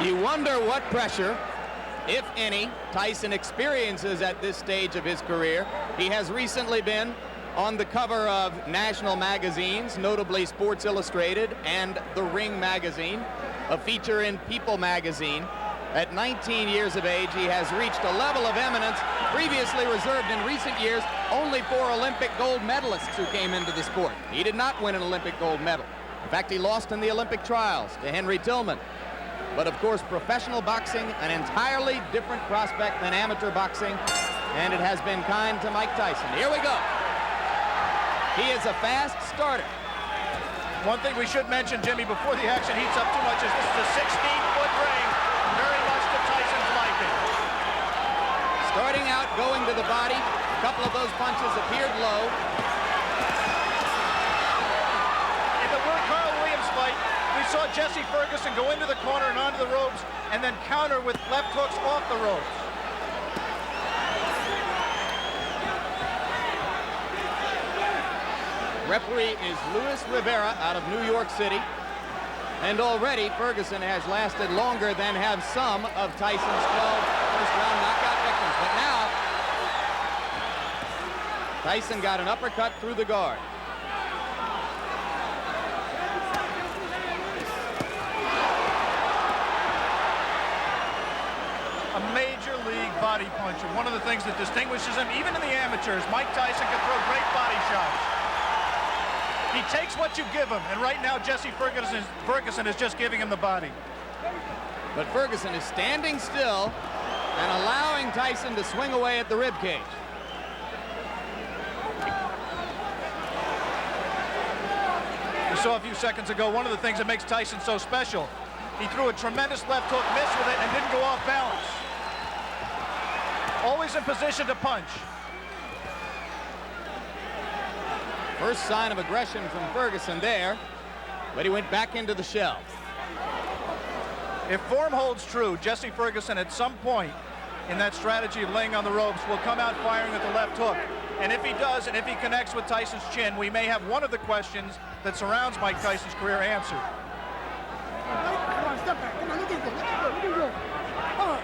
You wonder what pressure, if any, Tyson experiences at this stage of his career. He has recently been on the cover of national magazines, notably Sports Illustrated and The Ring magazine, a feature in People magazine. At 19 years of age, he has reached a level of eminence previously reserved in recent years only for Olympic gold medalists who came into the sport. He did not win an Olympic gold medal. In fact, he lost in the Olympic trials to Henry Tillman. But of course, professional boxing, an entirely different prospect than amateur boxing, and it has been kind to Mike Tyson. Here we go. He is a fast starter. One thing we should mention, Jimmy, before the action heats up too much, is this is a 16-foot ring, very much to Tyson's liking. Starting out, going to the body. A couple of those punches appeared low. In the Carl Williams fight, we saw Jesse Ferguson go into the corner and onto the ropes and then counter with left hooks off the ropes. Referee is Luis Rivera out of New York City. And already Ferguson has lasted longer than have some of Tyson's 12 first-round knockout victims. But now, Tyson got an uppercut through the guard. A major league body puncher. One of the things that distinguishes him, even in the amateurs, Mike Tyson can throw great body shots. He takes what you give him, and right now Jesse Ferguson is just giving him the body. But Ferguson is standing still and allowing Tyson to swing away at the ribcage. We saw a few seconds ago one of the things that makes Tyson so special. He threw a tremendous left hook, missed with it, and didn't go off balance. Always in position to punch. First sign of aggression from Ferguson there, but he went back into the shell. If form holds true, Jesse Ferguson at some point in that strategy of laying on the ropes will come out firing at the left hook. And if he does, and if he connects with Tyson's chin, we may have one of the questions that surrounds Mike Tyson's career answered. Come on, step back. Come on, look at this. Come on.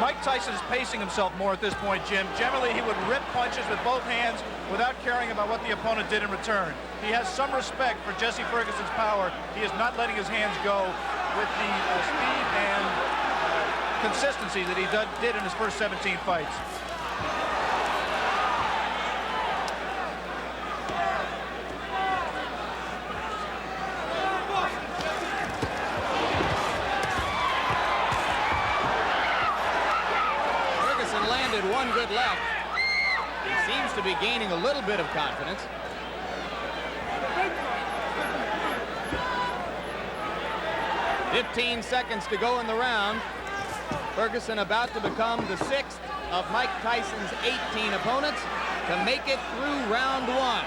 Mike Tyson is pacing himself more at this point, Jim. Generally, he would rip punches with both hands without caring about what the opponent did in return. He has some respect for Jesse Ferguson's power. He is not letting his hands go with the speed and consistency that he did in his first 17 fights. One good left. He seems to be gaining a little bit of confidence. "15 seconds to go in the round. Ferguson about to become the 6th of Mike Tyson's 18 opponents to make it through round 1.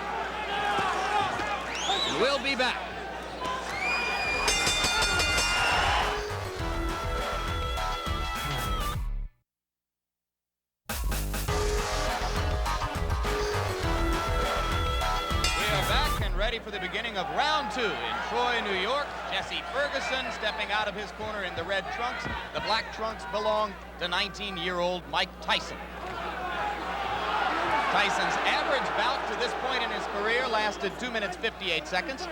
We'll be back. Ready for the beginning of round 2 in Troy, New York. Jesse Ferguson stepping out of his corner in the red trunks. The black trunks belong to 19-year-old Mike Tyson. Tyson's average bout to this point in his career lasted 2 minutes 58 seconds.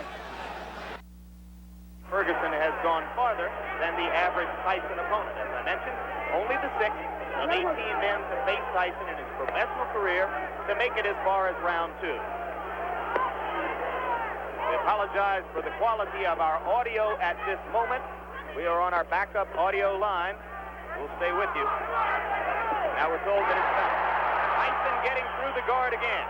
Ferguson has gone farther than the average Tyson opponent. As I mentioned, only the 6th of 18 men to face Tyson in his professional career to make it as far as round 2. We apologize for the quality of our audio at this moment. We are on our backup audio line. We'll stay with you. Now we're told that it's done. Tyson getting through the guard again.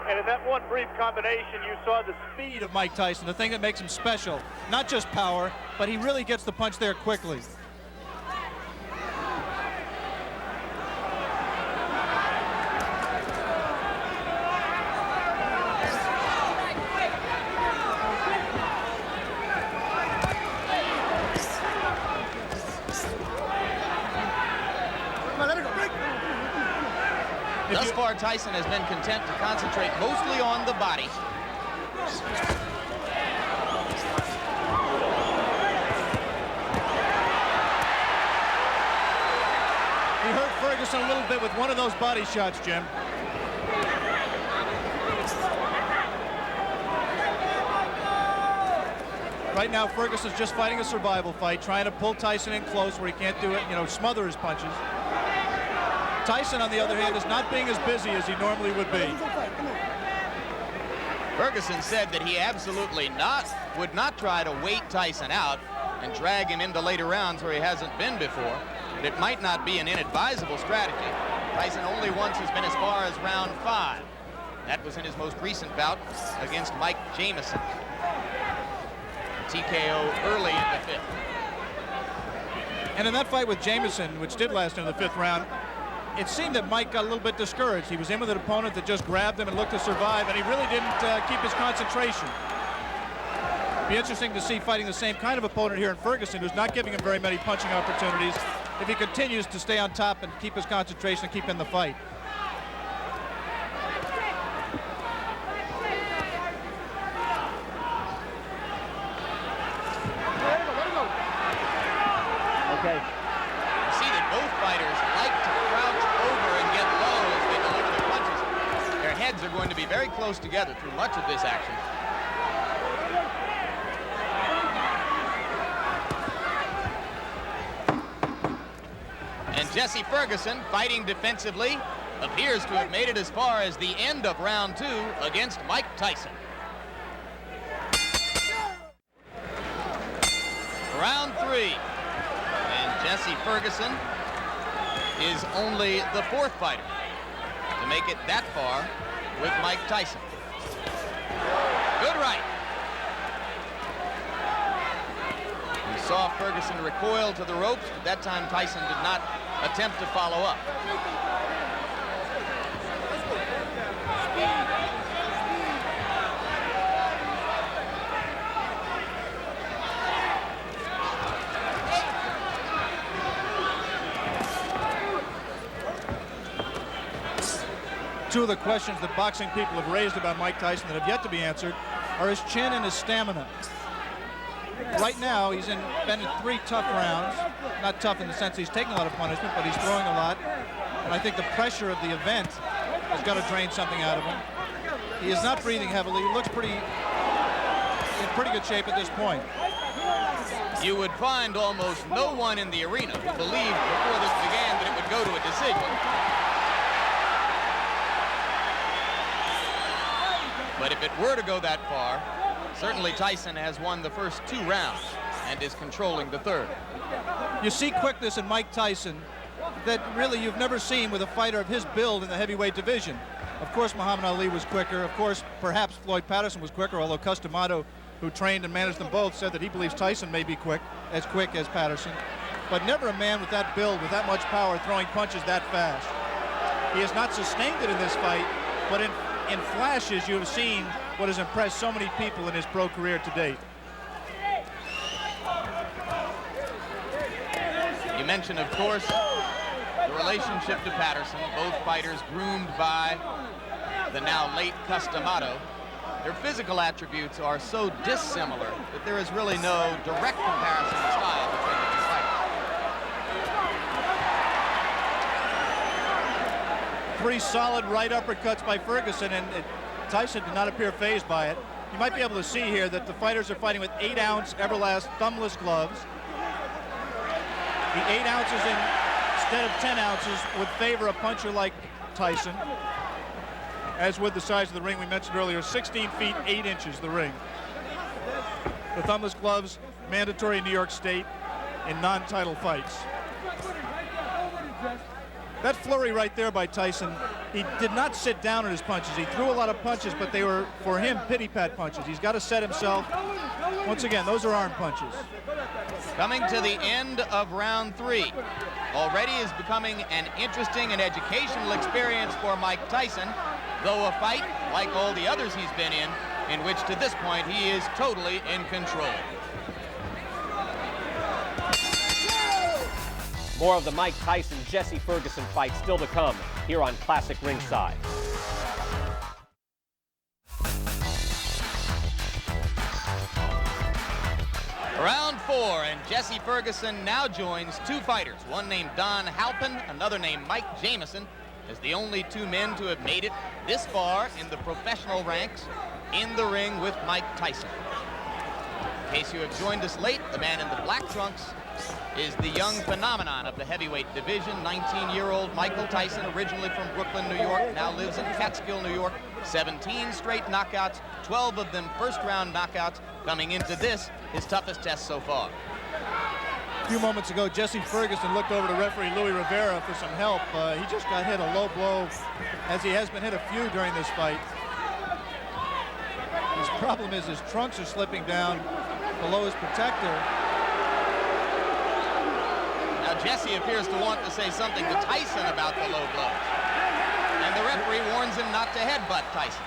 And in that one brief combination, you saw the speed of Mike Tyson, the thing that makes him special. Not just power, but he really gets the punch there quickly. Thus far, Tyson has been content to concentrate mostly on the body. He hurt Ferguson a little bit with one of those body shots, Jim. Right now, Ferguson's just fighting a survival fight, trying to pull Tyson in close where he can't do it, smother his punches. Tyson, on the other hand, is not being as busy as he normally would be. Ferguson said that he absolutely would not try to wait Tyson out and drag him into later rounds where he hasn't been before. But it might not be an inadvisable strategy. Tyson only once has been as far as round 5. That was in his most recent bout against Mike Jamison. TKO early in the 5th. And in that fight with Jamison, which did last into the 5th round, it seemed that Mike got a little bit discouraged. He was in with an opponent that just grabbed him and looked to survive, and he really didn't keep his concentration. Be interesting to see fighting the same kind of opponent here in Ferguson, who's not giving him very many punching opportunities, if he continues to stay on top and keep his concentration and keep in the fight. Okay. You see that both fighters like to crouch over and get low as they deliver their punches. Their heads are going to be very close together through much of this action. And Jesse Ferguson, fighting defensively, appears to have made it as far as the end of round 2 against Mike Tyson. Round 3. Jesse Ferguson is only the 4th fighter to make it that far with Mike Tyson. Good right. We saw Ferguson recoil to the ropes, but that time Tyson did not attempt to follow up. Two of the questions that boxing people have raised about Mike Tyson that have yet to be answered are his chin and his stamina. Right now, he's been in 3 tough rounds. Not tough in the sense he's taking a lot of punishment, but he's throwing a lot. And I think the pressure of the event has got to drain something out of him. He is not breathing heavily. He looks in pretty good shape at this point. You would find almost no one in the arena who believed before this began that it would go to a decision. But if it were to go that far, certainly Tyson has won the first 2 rounds and is controlling the 3rd. You see quickness in Mike Tyson that really you've never seen with a fighter of his build in the heavyweight division. Of course, Muhammad Ali was quicker. Of course, perhaps Floyd Patterson was quicker, although Customato, who trained and managed them both, said that he believes Tyson may be quick as Patterson. But never a man with that build, with that much power, throwing punches that fast. He has not sustained it in this fight, but in flashes, you have seen what has impressed so many people in his pro career to date. You mentioned, of course, the relationship to Patterson. Both fighters groomed by the now late Customato. Their physical attributes are so dissimilar that there is really no direct comparison in style between the 2 fighters. 3 solid right uppercuts by Ferguson, and Tyson did not appear fazed by it. You might be able to see here that the fighters are fighting with 8-ounce Everlast thumbless gloves. The 8 ounces instead of 10 ounces would favor a puncher like Tyson, as with the size of the ring we mentioned earlier, 16 feet 8 inches the ring. The thumbless gloves mandatory in New York State in non-title fights. That flurry right there by Tyson, he did not sit down on his punches. He threw a lot of punches, but they were, for him, pity-pat punches. He's got to set himself. Once again, those are arm punches. Coming to the end of round 3. Already is becoming an interesting and educational experience for Mike Tyson, though a fight, like all the others he's been in which to this point he is totally in control. More of the Mike Tyson-Jesse Ferguson fight still to come here on Classic Ringside. Round 4, and Jesse Ferguson now joins two fighters, one named Don Halpin, another named Mike Jamison, as the only two men to have made it this far in the professional ranks in the ring with Mike Tyson. In case you have joined us late, the man in the black trunks is the young phenomenon of the heavyweight division, 19-year-old Michael Tyson, originally from Brooklyn, New York, now lives in Catskill, New York. 17 straight knockouts, 12 of them first-round knockouts, coming into this, his toughest test so far. A few moments ago, Jesse Ferguson looked over to referee Louis Rivera for some help. He just got hit a low blow, as he has been hit a few during this fight. His problem is his trunks are slipping down below his protector. Now Jesse appears to want to say something to Tyson about the low blows. And the referee warns him not to headbutt Tyson.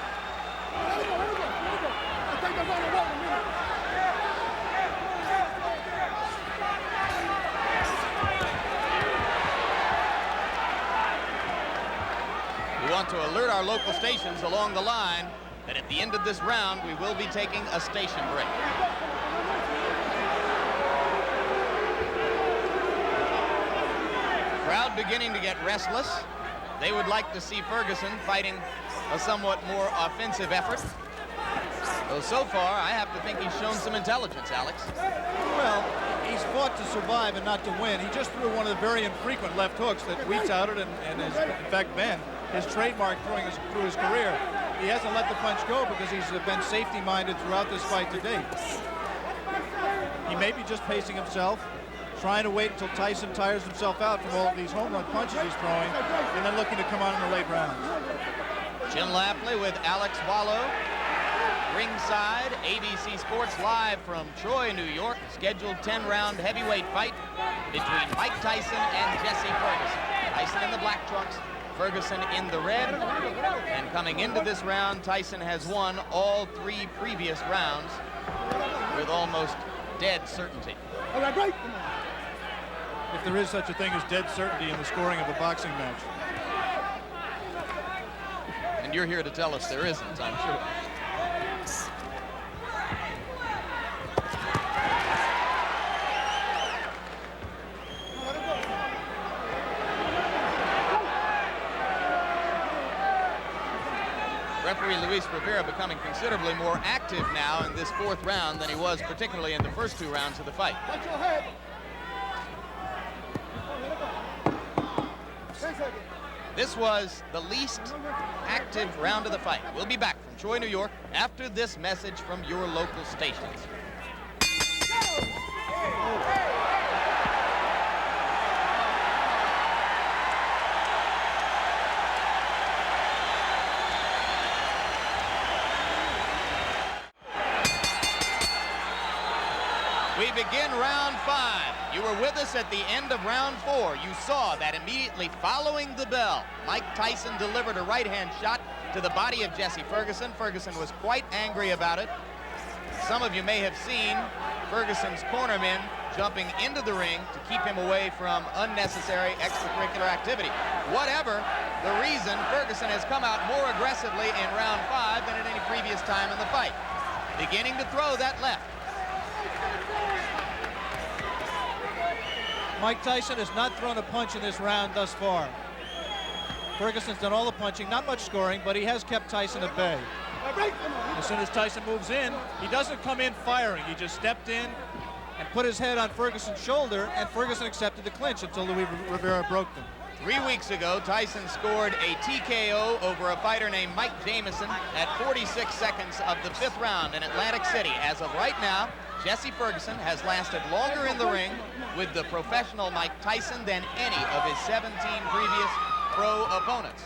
We want to alert our local stations along the line that at the end of this round, we will be taking a station break. Crowd beginning to get restless. They would like to see Ferguson fighting a somewhat more offensive effort. So far, I have to think he's shown some intelligence, Alex. Well, he's fought to survive and not to win. He just threw one of the very infrequent left hooks that we touted and has, in fact, been his trademark through his career. He hasn't let the punch go because he's been safety-minded throughout this fight to date. He may be just pacing himself, trying to wait until Tyson tires himself out from all of these home run punches he's throwing, and then looking to come on in the late rounds. Jim Lapley with Alex Wallow. Ringside, ABC Sports live from Troy, New York. Scheduled 10-round heavyweight fight between Mike Tyson and Jesse Ferguson. Tyson in the black trunks, Ferguson in the red. And coming into this round, Tyson has won all 3 previous rounds with almost dead certainty. If there is such a thing as dead certainty in the scoring of a boxing match. And you're here to tell us there isn't, I'm sure. Referee Luis Rivera becoming considerably more active now in this 4th round than he was particularly in the first 2 rounds of the fight. This was the least active round of the fight. We'll be back from Troy, New York after this message from your local stations. We begin round 5. You were with us at the end of round 4. You saw that immediately following the bell, Mike Tyson delivered a right-hand shot to the body of Jesse Ferguson. Ferguson was quite angry about it. Some of you may have seen Ferguson's cornermen jumping into the ring to keep him away from unnecessary extracurricular activity. Whatever the reason, Ferguson has come out more aggressively in round 5 than at any previous time in the fight. Beginning to throw that left. Mike Tyson has not thrown a punch in this round thus far. Ferguson's done all the punching, not much scoring, but he has kept Tyson at bay. As soon as Tyson moves in, he doesn't come in firing. He just stepped in and put his head on Ferguson's shoulder, and Ferguson accepted the clinch until Louis Rivera broke them. 3 weeks ago, Tyson scored a TKO over a fighter named Mike Jamison at 46 seconds of the 5th round in Atlantic City. As of right now, Jesse Ferguson has lasted longer in the ring with the professional Mike Tyson than any of his 17 previous pro opponents.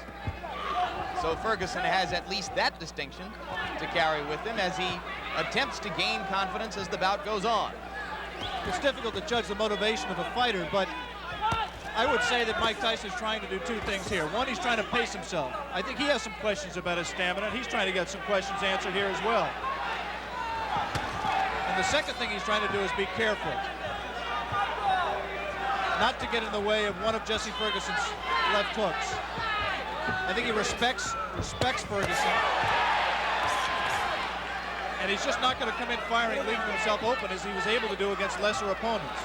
So Ferguson has at least that distinction to carry with him as he attempts to gain confidence as the bout goes on. It's difficult to judge the motivation of a fighter, but I would say that Mike Tyson is trying to do 2 things here. One, he's trying to pace himself. I think he has some questions about his stamina, and he's trying to get some questions answered here as well. And the second thing he's trying to do is be careful. not to get in the way of one of Jesse Ferguson's left hooks. I think he respects Ferguson. And he's just not going to come in firing, leaving himself open as he was able to do against lesser opponents.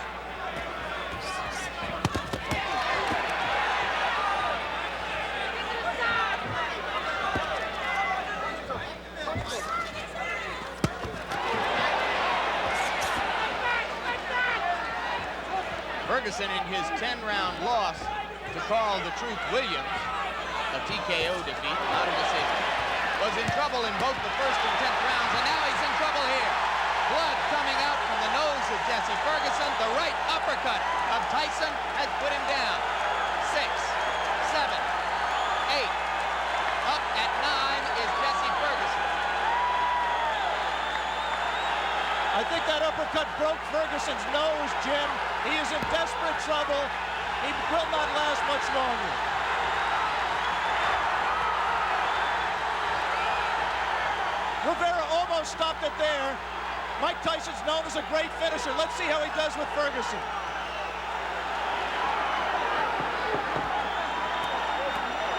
Ferguson, in his 10-round loss to Carl the Truth Williams, a TKO defeat, not a decision, was in trouble in both the first and 10th rounds, and now he's in trouble here. Blood coming out from the nose of Jesse Ferguson. The right uppercut of Tyson has put him down. 6, 7, 8. Up at 9 is Jesse Ferguson. I think that uppercut broke Ferguson's nose, Jim. He is in desperate trouble. He will not last much longer. Rivera almost stopped it there. Mike Tyson's known as a great finisher. Let's see how he does with Ferguson.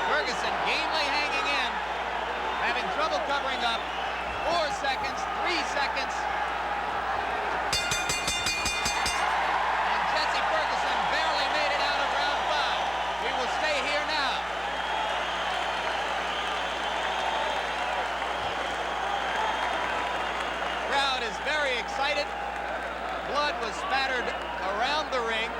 Ferguson gamely hanging in, having trouble covering up. 4 seconds, 3 seconds. And Jesse Ferguson barely made it out of round 5. We will stay here now. Crowd is very excited. Blood was spattered around the ring.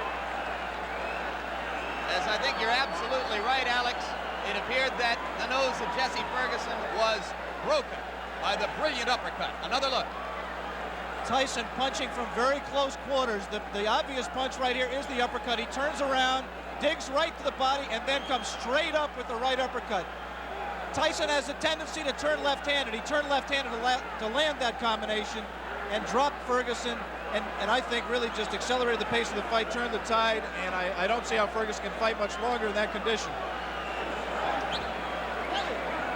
As I think you're absolutely right, Alex, it appeared that the nose of Jesse Ferguson was broken by the brilliant uppercut. Another look. Tyson punching from very close quarters. The obvious punch right here is the uppercut. He turns around, digs right to the body, and then comes straight up with the right uppercut. Tyson has a tendency to turn left-handed. He turned left-handed to land that combination and dropped Ferguson, and I think really just accelerated the pace of the fight, turned the tide, and I don't see how Ferguson can fight much longer in that condition.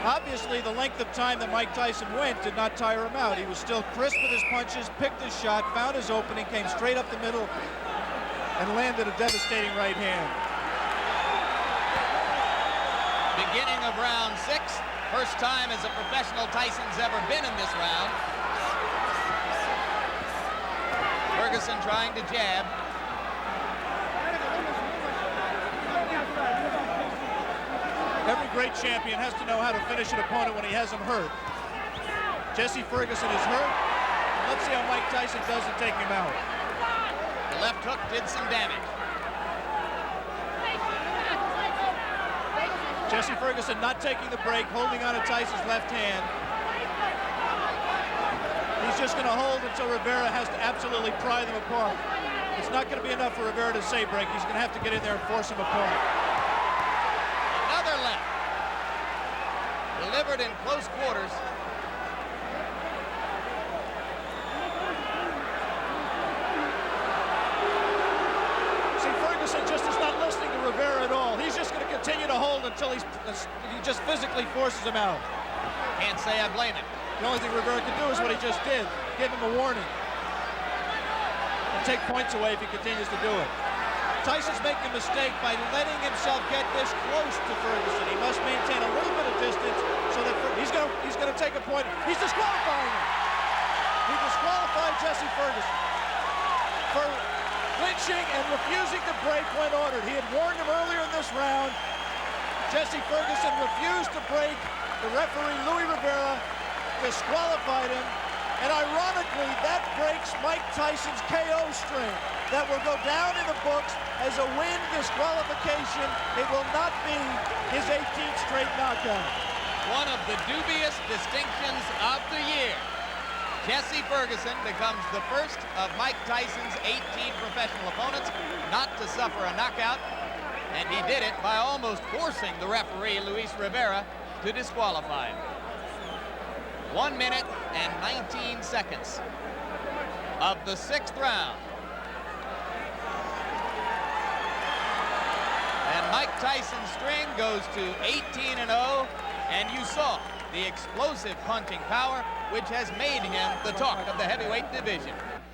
Obviously, the length of time that Mike Tyson went did not tire him out. He was still crisp with his punches, picked his shot, found his opening, came straight up the middle, and landed a devastating right hand. Beginning of round 6. First time as a professional Tyson's ever been in this round. Ferguson trying to jab. Every great champion has to know how to finish an opponent when he has him hurt. Jesse Ferguson is hurt. Let's see how Mike Tyson does to take him out. The left hook did some damage. Jesse Ferguson not taking the break, holding on to Tyson's left hand. He's just going to hold until Rivera has to absolutely pry them apart. It's not going to be enough for Rivera to say break. He's going to have to get in there and force him apart. Another left. Delivered in close quarters. See, Ferguson just is not listening to Rivera at all. He's just going to continue to hold until he just physically forces him out. Can't say I blame him. The only thing Rivera can do is what he just did. Give him a warning. And take points away if he continues to do it. Tyson's making a mistake by letting himself get this close to Ferguson. He must maintain a little bit of distance so that he's going to take a point. He's disqualifying him. He disqualified Jesse Ferguson for clinching and refusing to break when ordered. He had warned him earlier in this round. Jesse Ferguson refused to break. The referee, Louis Rivera, disqualified him. And ironically, that breaks Mike Tyson's KO string. That will go down in the books as a win disqualification. It will not be his 18th straight knockout. One of the dubious distinctions of the year. Jesse Ferguson becomes the first of Mike Tyson's 18 professional opponents not to suffer a knockout. And he did it by almost forcing the referee, Luis Rivera, to disqualify him. 1 minute and 19 seconds of the 6th round. And Mike Tyson's string goes to 18-0, and you saw the explosive punching power, which has made him the talk of the heavyweight division.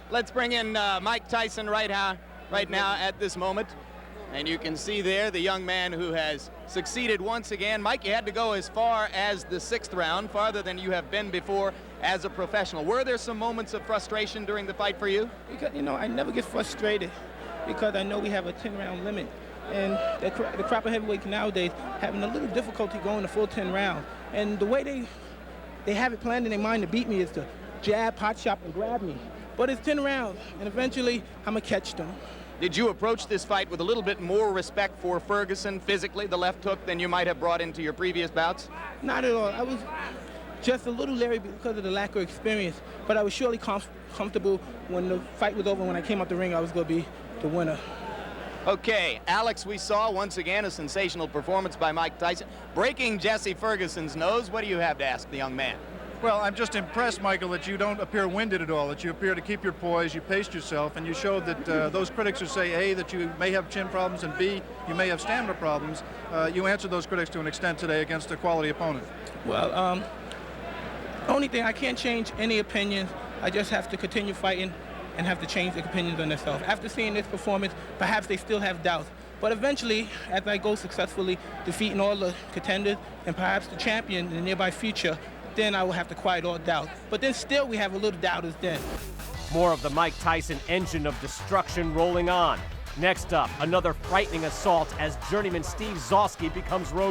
Let's bring in Mike Tyson right now at this moment. And you can see there the young man who has succeeded once again. Mike, you had to go as far as the 6th round, farther than you have been before as a professional. Were there some moments of frustration during the fight for you? Because, you know, I never get frustrated because I know we have a 10-round limit. And the crop of heavyweights nowadays having a little difficulty going the full 10 rounds. And the way they have it planned in their mind to beat me is to jab, pot shot, and grab me. But it's 10 rounds, and eventually I'm going to catch them. Did you approach this fight with a little bit more respect for Ferguson physically, the left hook, than you might have brought into your previous bouts? Not at all. I was just a little leery because of the lack of experience, but I was surely comfortable when the fight was over. When I came out the ring, I was going to be the winner. Okay, Alex, we saw once again a sensational performance by Mike Tyson, breaking Jesse Ferguson's nose. What do you have to ask the young man? Well, I'm just impressed, Michael, that you don't appear winded at all, that you appear to keep your poise, you paced yourself, and you showed that those critics who say, A, that you may have chin problems, and B, you may have stamina problems, you answered those critics to an extent today against a quality opponent. Well, only thing, I can't change any opinions. I just have to continue fighting and have to change their opinions on themselves. After seeing this performance, perhaps they still have doubts. But eventually, as I go successfully defeating all the contenders and perhaps the champion in the nearby future, then I will have to quiet all doubt. But then still we have a little doubt is then. More of the Mike Tyson engine of destruction rolling on. Next up, another frightening assault as journeyman Steve Zosky becomes road